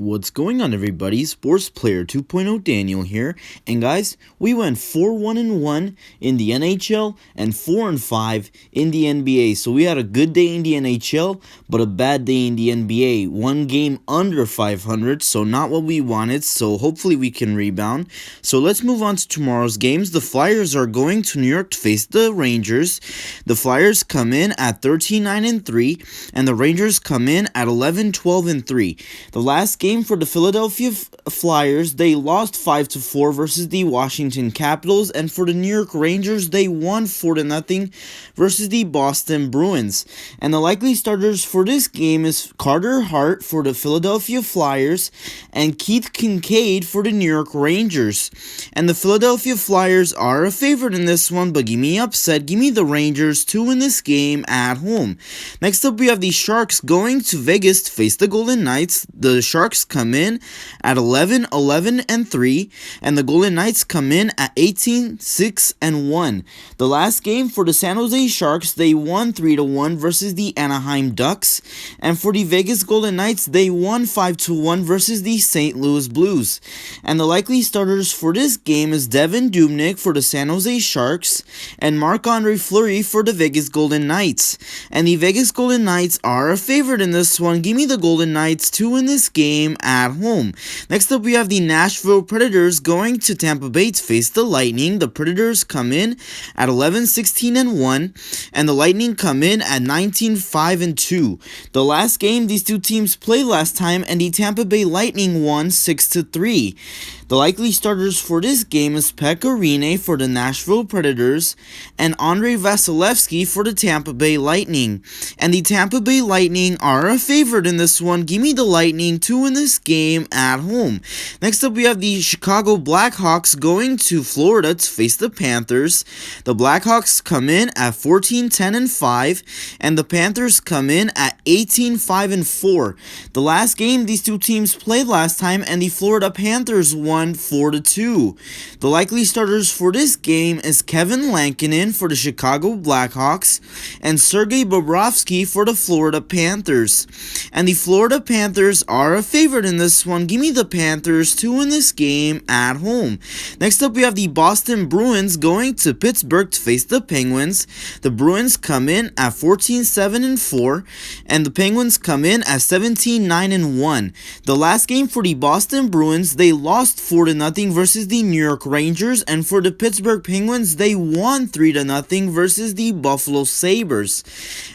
What's going on, everybody? Sports Player 2.0 Daniel here, and guys, we went 4-1-1 in the NHL and 4-5 in the NBA. So we had a good day in the NHL, but a bad day in the NBA. One game under 500, so not what we wanted. So hopefully we can rebound. So let's move on to tomorrow's games. The Flyers are going to New York to face the Rangers. The Flyers come in at 13-9-3, and the Rangers come in at 11-12-3. The last game for the Philadelphia Flyers, they lost 5-4 versus the Washington Capitals, and for the New York Rangers, they won 4-0 versus the Boston Bruins. And the likely starters for this game is Carter Hart for the Philadelphia Flyers and Keith Kincaid for the New York Rangers. And the Philadelphia Flyers are a favorite in this one, but give me upset. Give me the Rangers to win this game at home. Next up, we have the Sharks going to Vegas to face the Golden Knights. The Sharks come in at 11-11-3, and the Golden Knights come in at 18-6-1. The last game for the San Jose Sharks, they won 3-1 versus the Anaheim Ducks, and for the Vegas Golden Knights, they won 5-1 versus the St. Louis Blues. And the likely starters for this game is Devin Dubnyk for the San Jose Sharks and Marc-Andre Fleury for the Vegas Golden Knights. And the Vegas Golden Knights are a favorite in this one. Give me the Golden Knights to win this game at home. Next up, we have the Nashville Predators going to Tampa Bay to face the Lightning. The Predators come in at 11-16-1, and the Lightning come in at 19-5-2. The last game these two teams played last time, and the Tampa Bay Lightning won 6-3. The likely starters for this game is Pekka Rinne for the Nashville Predators and Andrei Vasilevsky for the Tampa Bay Lightning. And the Tampa Bay Lightning are a favorite in this one. Give me the Lightning to win this game at home. Next up, we have the Chicago Blackhawks going to Florida to face the Panthers. The Blackhawks come in at 14-10-5, and the Panthers come in at 18-5-4. The last game these two teams played last time, and the Florida Panthers won 4-2. The likely starters for this game is Kevin Lankinen for the Chicago Blackhawks and Sergei Bobrovsky for the Florida Panthers. And the Florida Panthers are a favorite in this one. Give me the Panthers to win this game at home. Next up, we have the Boston Bruins going to Pittsburgh to face the Penguins. The Bruins come in at 14-7-4, and the Penguins come in at 17-9-1. The last game for the Boston Bruins, they lost 4-0 versus the New York Rangers, and for the Pittsburgh Penguins, they won 3-0 versus the Buffalo Sabres.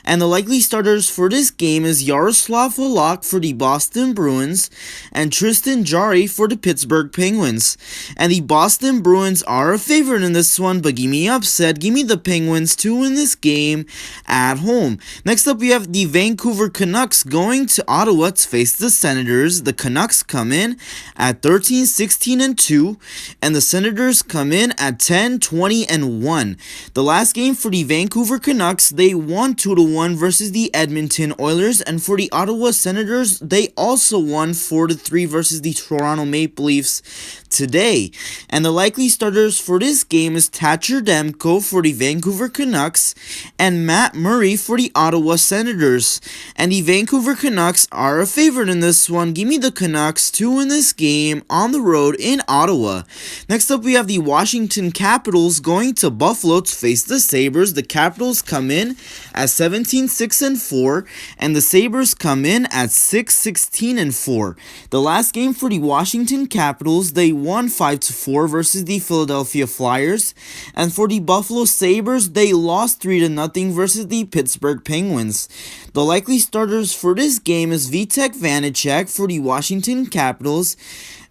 And the likely starters for this game is Yaroslav Halak for the Boston Bruins and Tristan Jarry for the Pittsburgh Penguins. And the Boston Bruins are a favorite in this one, but give me upset. Give me the Penguins to win this game at home. Next up, we have the Vancouver Canucks going to Ottawa to face the Senators. The Canucks come in at 13-16-2, and the Senators come in at 10-20-1. The last game for the Vancouver Canucks, they won 2-1 versus the Edmonton Oilers, and for the Ottawa Senators, they also won 4-3 versus the Toronto Maple Leafs today. And the likely starters for this game is Thatcher Demko for the Vancouver Canucks and Matt Murray for the Ottawa Senators. And the Vancouver Canucks are a favorite in this one. Give me the Canucks to win this game on the road in Ottawa. Next up, we have the Washington Capitals going to Buffalo to face the Sabres. The Capitals come in at 17-6-4, and the Sabres come in at 6-16-4. The last game for the Washington Capitals, they won 5-4 versus the Philadelphia Flyers, and for the Buffalo Sabres, they lost 3-0 versus the Pittsburgh Penguins. The likely starters for this game is Vitek Vanacek for the Washington Capitals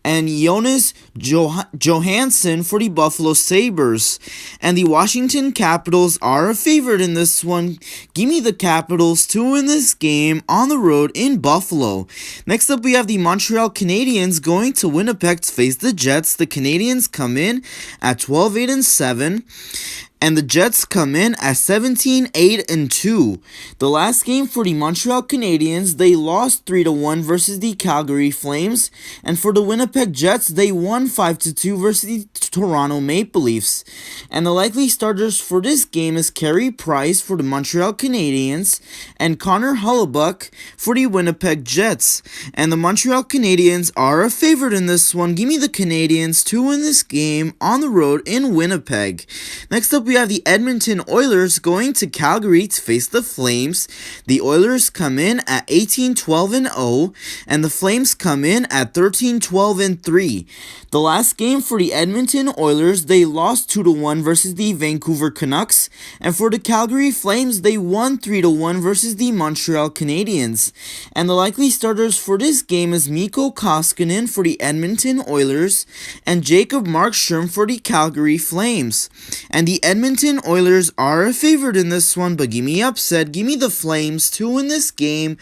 and Jonas Johansson for the Buffalo Sabres. And the Washington Capitals are a favorite in this one. Give me the Capitals to win this game on the road in Buffalo. Next up, we have the Montreal Canadiens going to Winnipeg to face the Jets. The Canadiens come in at 12-8-7. And the Jets come in at 17-8-2. The last game for the Montreal Canadiens, they lost 3-1 versus the Calgary Flames. And for the Winnipeg Jets, they won 5-2 versus the Toronto Maple Leafs. And the likely starters for this game is Carey Price for the Montreal Canadiens and Connor Hellebuyck for the Winnipeg Jets. And the Montreal Canadiens are a favorite in this one. Give me the Canadiens to win this game on the road in Winnipeg. Next up, we have the Edmonton Oilers going to Calgary to face the Flames. The Oilers come in at 18-12-0, and the Flames come in at 13-12-3. The last game for the Edmonton Oilers, they lost 2-1 versus the Vancouver Canucks, and for the Calgary Flames, they won 3-1 versus the Montreal Canadiens. And the likely starters for this game is Mikko Koskinen for the Edmonton Oilers and Jacob Markstrom for the Calgary Flames. And the Edmonton Oilers are a favorite in this one, but give me upset. Give me the Flames to win this game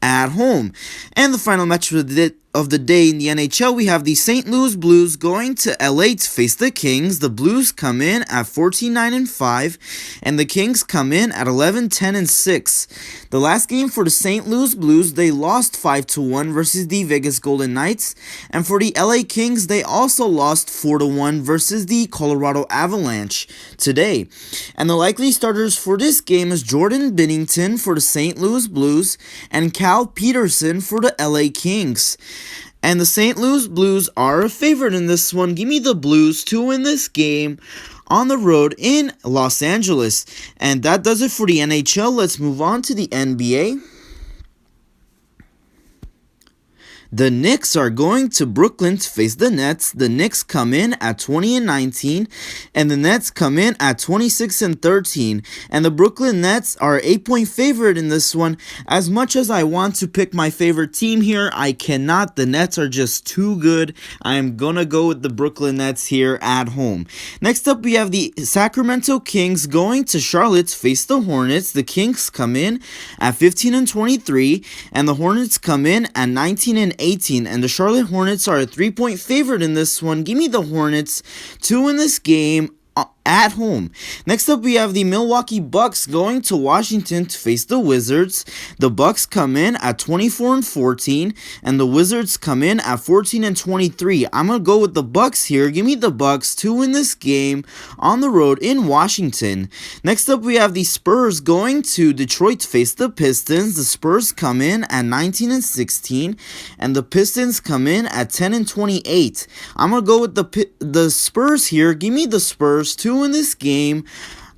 at home. And the final match of the day in the NHL, we have the St. Louis Blues going to LA to face the Kings. The Blues come in at 14-9-5, and the Kings come in at 11-10-6. The last game for the St. Louis Blues, they lost 5-1 versus the Vegas Golden Knights, and for the LA Kings, they also lost 4-1 versus the Colorado Avalanche today. And the likely starters for this game is Jordan Binnington for the St. Louis Blues and Cal Peterson for the LA Kings. And the St. Louis Blues are a favorite in this one. Give me the Blues to win this game on the road in Los Angeles. And that does it for the NHL. Let's move on to the NBA. The Knicks are going to Brooklyn to face the Nets. The Knicks come in at 20-19, and the Nets come in at 26-13. And the Brooklyn Nets are 8-point favorite in this one. As much as I want to pick my favorite team here, I cannot. The Nets are just too good. I am gonna go with the Brooklyn Nets here at home. Next up, we have the Sacramento Kings going to Charlotte to face the Hornets. The Kings come in at 15-23, and the Hornets come in at 19-18, and the Charlotte Hornets are a 3-point favorite in this one. Give me the Hornets to win this game at home. Next up, we have the Milwaukee Bucks going to Washington to face the Wizards. The Bucks come in at 24-14, and the Wizards come in at 14-23. I'm gonna go with the Bucks here. Give me the Bucks to win this game on the road in Washington. Next up, we have the Spurs going to Detroit to face the Pistons. The Spurs come in at 19-16, and the Pistons come in at 10-28. I'm gonna go with the Spurs here. Give me the Spurs to win this game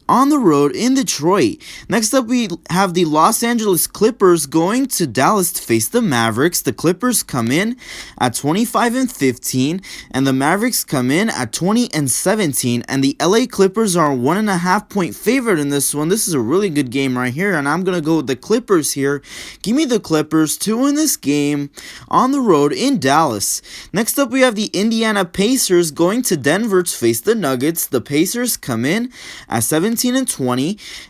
on the road in Detroit. Next up, we have the Los Angeles Clippers going to Dallas to face the Mavericks. The Clippers come in at 25-15, and the Mavericks come in at 20-17, and the LA Clippers are a 1.5-point favorite in this one. This is a really good game right here, and I'm gonna go with the Clippers here. Give me the Clippers to win this game on the road in Dallas. Next up, we have the Indiana Pacers going to Denver to face the Nuggets. The Pacers come in at 17-20,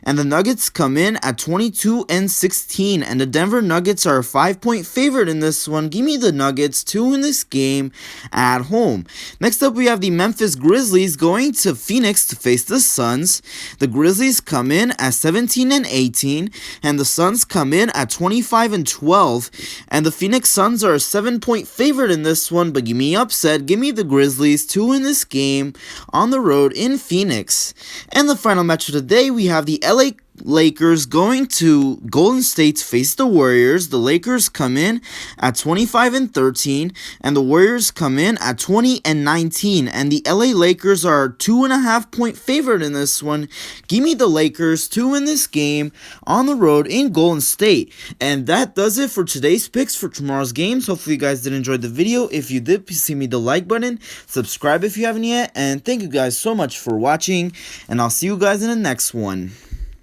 and the Nuggets come in at 22-16, and the Denver Nuggets are a 5-point favorite in this one. Give me the Nuggets to win this game at home. Next up, we have the Memphis Grizzlies going to Phoenix to face the Suns. The Grizzlies come in at 17-18, and the Suns come in at 25-12, and the Phoenix Suns are a 7-point favorite in this one, but give me upset. Give me the Grizzlies to win this game on the road in Phoenix. And the final match of the day, we have the LA Lakers going to Golden State to face the Warriors. The Lakers come in at 25-13, and the Warriors come in at 20-19, and the LA Lakers are a 2.5-point favorite in this one. Give me the Lakers to win this game on the road in Golden State. And that does it for today's picks for tomorrow's games. Hopefully you guys did enjoy the video. If you did, please give me the like button, subscribe if you haven't yet, and thank you guys so much for watching, and I'll see you guys in the next one.